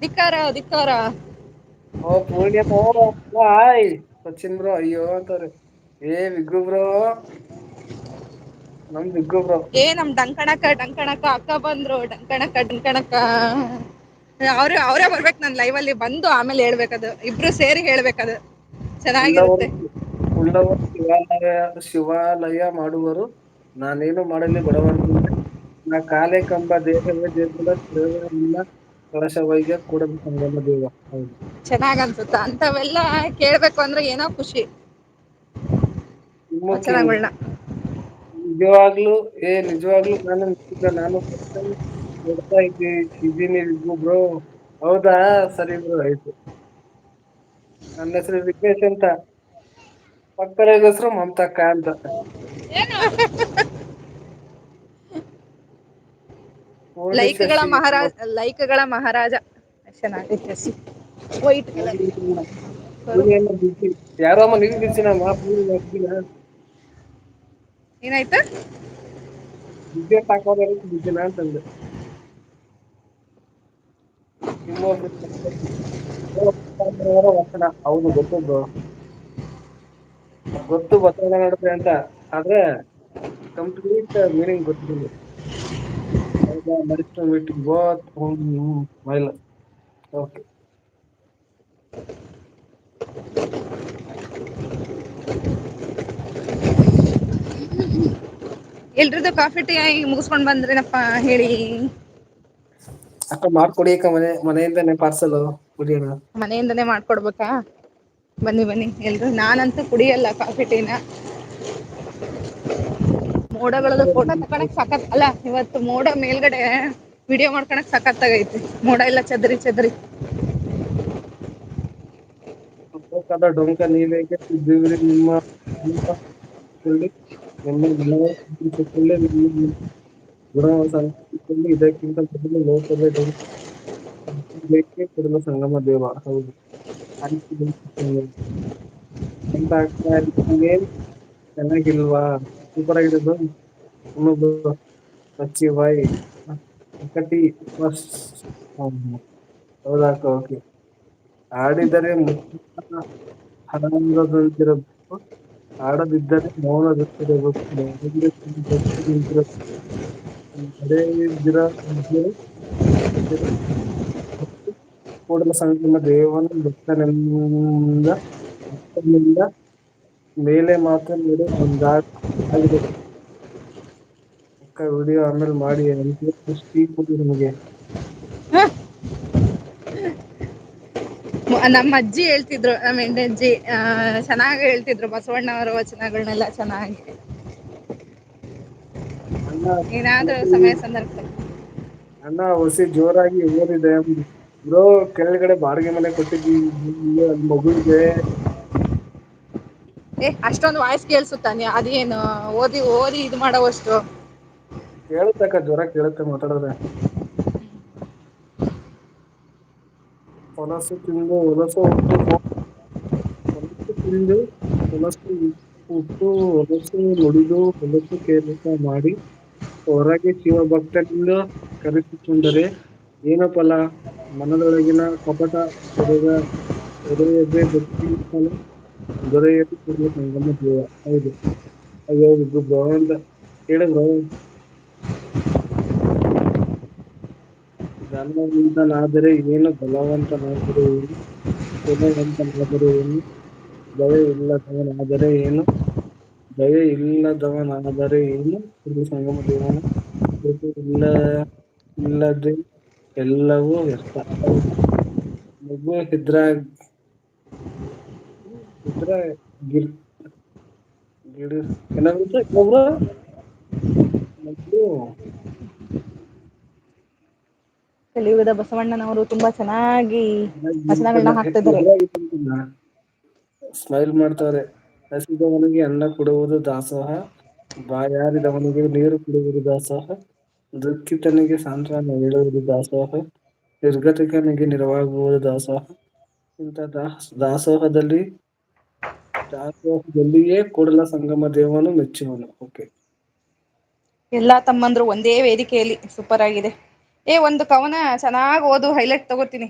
ಧಿಕ್ಕಾರ ಧಿಕ್ಕಾರ. ಓ Purnima hi Sachin bro ಅಯ್ಯೋ ಅಂತಾರೆ ಏ ವಿಗು ಬ್ರೋ. ನಮ್ ವಿಗ್ಗು ಬ್ರೋ. ಏ ನಮ್ ಡಂಕಣಕ್ಕ ಡಂಕಣಕ್ಕ ಅಕ್ಕ ಬಂದ್ರು ಡಂಕಣಕ್ಕ ಡಂಕಣಕ್ಕ. ಅವರೇ ಬರ್ಬೇಕಕ್ ನನ್ ಲೈವ್ ಅಲ್ಲಿ ಬಂದು ಆಮೇಲೆ ಹೇಳ್ಬೇಕದು ಇಬ್ರು ಸೇರಿ ಹೇಳ್ಬೇಕದು. ಉಳ್ಳವರು ಚೆನ್ನಾಗಿರುತ್ತೆ. ಶಿವಾಲಯ ಮಾಡುವರು. ನಾನೇನು ಮಾಡಲಿ ಬಡವನಿಗೆ ನಾ ಕಾಲೇ ಕಂಬ ದೇಹವೇ ದೇಗುಲ ಕಳಶ ವೈದ್ಯ ಕೂಡಲ ಸಂಗಮ ದೇವ ಹೌದು. ಚೆನ್ನಾಗ್ ಅನ್ಸುತ್ತ ಅಂತವೆಲ್ಲಾ ಕೇಳ್ಬೇಕು ಅಂದ್ರೆ ಏನೋ ಖುಷಿ. ವಚನಗಳನ್ನ ನಿಜವಾಗ್ಲೂ ನಿಜವಾಗ್ಲೂ ನಾನು ಕೊಡ್ತಾ ಇದ್ದೀನಿ ವಿಗ್ಗು ಬ್ರೋ ಹೌದಾ ಸರಿ ಬ್ರೋ ಆಯ್ತು. ನನ್ನ ಹೆಸರು ವಿಘ್ನೇಶ್ ಅಂತ ಪಕ್ಕದ ಹೆಸರು ಮಮತಕ್ಕ ಅಂತ. ಪೂರ್ಣಿ ಲೈಕ್ಗಳ ಶಶಿ ಮಹಾರಾಜ ಲೈಕ್ಗಳ ಮಹಾರಾಜ ಚೆನ್ನಾಗೈತೆ ವೈಟ್ ಕಲರ್ ಕರು ಯಾರಮ್ಮ ನೀವ್ ಬಿರ್ಸಿನಮ್ಮ ಏನಾಯ್ತು. ಅಂತಂದೆ. ಹೌದು ಗೊತ್ತು ಬ್ರೋ. ಗೊತ್ತು ಬಸವಣ್ಣ ನೋಡುತ್ತೆ ಅಂತ ಆದ್ರೆ ಕಂಪ್ಲೀಟ್ ಮೀನಿಂಗ್ ಗೊತ್ತಿಲ್ಲ. ಓಕೆ. ಎಲ್ರದ್ದು ಕಾಫಿ ಟೀ ಮುಗಿಸಕೊಂಡ್ ಬಂದ್ರಿನಪ್ಪಾ ಹೇಳಿ. ಅಕ್ಕ ಮಾಡ್ಕೊಡಿ ಅಕ್ಕ ಮನೆಯಿಂದನೇ ಪಾರ್ಸಲ್ ಕುಡಿಯೋಣ. ಮನೆಯಿಂದನೇ ಮಾಡ್ಕೊಡ್ಬೇಕಾ ಬನ್ನಿ ಬನ್ನಿ ಎಲ್ರು ನಾನಂತೂ ಕುಡಿಯಲ್ಲ ಕಾಫಿ ಟೀನ. ಮೋಡಗಳದ್ದು ಫೋಟೋ ತಕೋಳಕ್ ಸಕತ್ ಅಲ್ಲ ಇವತ್ತು ಮೋಡ ಮೇಲ್ಗಡೆ ವಿಡಿಯೋ ಮಾಡ್ಕೊಳಕ್ ಸಕತ್ತಾಗೈತಿ ಮೋಡ ಎಲ್ಲ ಚದ್ರಿ ಚದ್ರಿ. ಡೊಂಕ ನೀವೇಕೆ ನಿಮ್ಮ ಇದಕ್ಕಿಂತ ಕೂಡಲ ಸಂಗಮ ದೇವ ಹೌದು. ಚೆನ್ನಾಗಿಲ್ವಾ ಸೂಪರ್ ಆಗಿದೆ ಬ್ರೋ. ಹೌದಾಕ ಓಕೆ. ಆಡಿದರೆ ಆಡದಿದ್ದರೆ ಮೌನವಾಗಿರಬೇಕು. ಕೂಡಲ ಸಂಗಮ ದೇವನ ಬೆಟ್ಟದಿಂದ ಮೇಲೆ ಮಾತ್ರ ನೋಡು ಅಕ್ಕ ವಿಡಿಯೋ ಆಮೇಲೆ ಮಾಡಿ ನಿಮಗೆ. ನಮ್ಮ ಅಜ್ಜಿ ಹೇಳ್ತಿದ್ರು ನಮ್ಮ ಹೆಂಡಜ್ಜಿ ಚೆನ್ನಾಗಿ ಹೇಳ್ತಿದ್ರು ಬಸವಣ್ಣವರ ವಚನಗಳನ್ನೆಲ್ಲ ಚೆನ್ನಾಗಿ. ಅಣ್ಣ ಏನಾದ್ರೂ ಸಮಯ ಸಂದರ್ಭದಲ್ಲಿ ಅಣ್ಣ ಹೊಸಿ ಜೋರಾಗಿ ಓದಿದೆ. ಬ್ರೋ ಕೆಳಗಡೆ ಬಾಡಿಗೆ ಮನೆ ಕೊಟ್ಟಿದ್ದೀವಿ ಅ ಮಗುಗೆ. ಅಷ್ಟೊಂದು ವಾಯ್ಸ್ ಕೇಳ್ಸುತ್ತ ಅದೇನು ಓದಿ ಓದಿ ಇದು ಮಾಡೋವಷ್ಟು. ಕೇಳುತ್ತಕ್ಕ ಜೋರಾಗಿ ಕೇಳುತ್ತೆ ಮಾತಾಡುದ್ರೆ. ಹೊಲಸು ತಿಂದು ಹೊಲಸು ಹುಟ್ಟು ಹೊಲಸು ತಿಂದು ಹೊಲಸು ಹುಟ್ಟು ಹೊಲಸು ನುಡಿದು ಹೊಲಸು ಕೆಲಸ ಮಾಡಿ ಹೊರಗೆ ಶಿವಭಕ್ತರಿಂದ ಕರೆಸಿಕೊಂಡರೆ ಏನು ಫಲ ಮನದೊಳಗಿನ ಕಪಟ ತೊರೆಯದೆ ದೊರೆಯಲು ಕೂಡಲ ಸಂಗಮ ದೇವ ಹೌದು. ಹೇಳು ಬ್ರೋ. ಧರ್ಮವಂತನಾದರೆ ಏನು ಬಲವಂತನಾದರೆ ಏನು. ಗುಣವಂತನಾದರೆ ಏನು ದಯೆ ಇಲ್ಲದವನಾದರೆ ಏನು. ದಯೆ ಇಲ್ಲದವನಾದರೆ ಏನು ಸಂಗಮ ದೇವನ ಇಲ್ಲ ಇಲ್ಲದೆ ಎಲ್ಲವೂ ವ್ಯರ್ಥ ಹೌದು. ಇದ್ರೆ ಕಲಿಯುಗದ ಬಸವಣ್ಣನವರು ತುಂಬಾ ಚೆನ್ನಾಗಿ ವಚನಗಳನ್ನ ಹಾಕ್ತಿದ್ದಾರೆ. ಸ್ಮೈಲ್ ಮಾಡ್ತಾರೆ ಹಸಿದವನಿಗೆ ಅನ್ನ ಕೊಡುವುದು ದಾಸೋಹ. ಬಾಯಾರಿದವನಿಗೆ ನೀರು ಕುಡಿಯುವುದು ದಾಸೋಹ. ದುಃಖಿತನಿಗೆ ಸಾಂತ್ವನ ಹೇಳುವುದು ದಾಸೋಹ. ನಿರ್ಗತಿಕನಿಗೆ ನೆರವಾಗುವುದು ದಾಸೋಹ. ಇಂಥ ದಾಸೋಹದಲ್ಲಿ ದಾಸೋಹದಲ್ಲಿಯೇ ಕೂಡಲ ಸಂಗಮ ದೇವನು ಮೆಚ್ಚುವನು ಓಕೆ. ಎಲ್ಲಾ ತಮ್ಮಂದ್ರು ಒಂದೇ ವೇದಿಕೆಯಲ್ಲಿ ಸೂಪರ್ ಆಗಿದೆ. ಒಂದು ಕವನ ಚೆನ್ನಾಗ್ ಓದು ಹೈಲೈಟ್ ತಗೋತೀನಿ.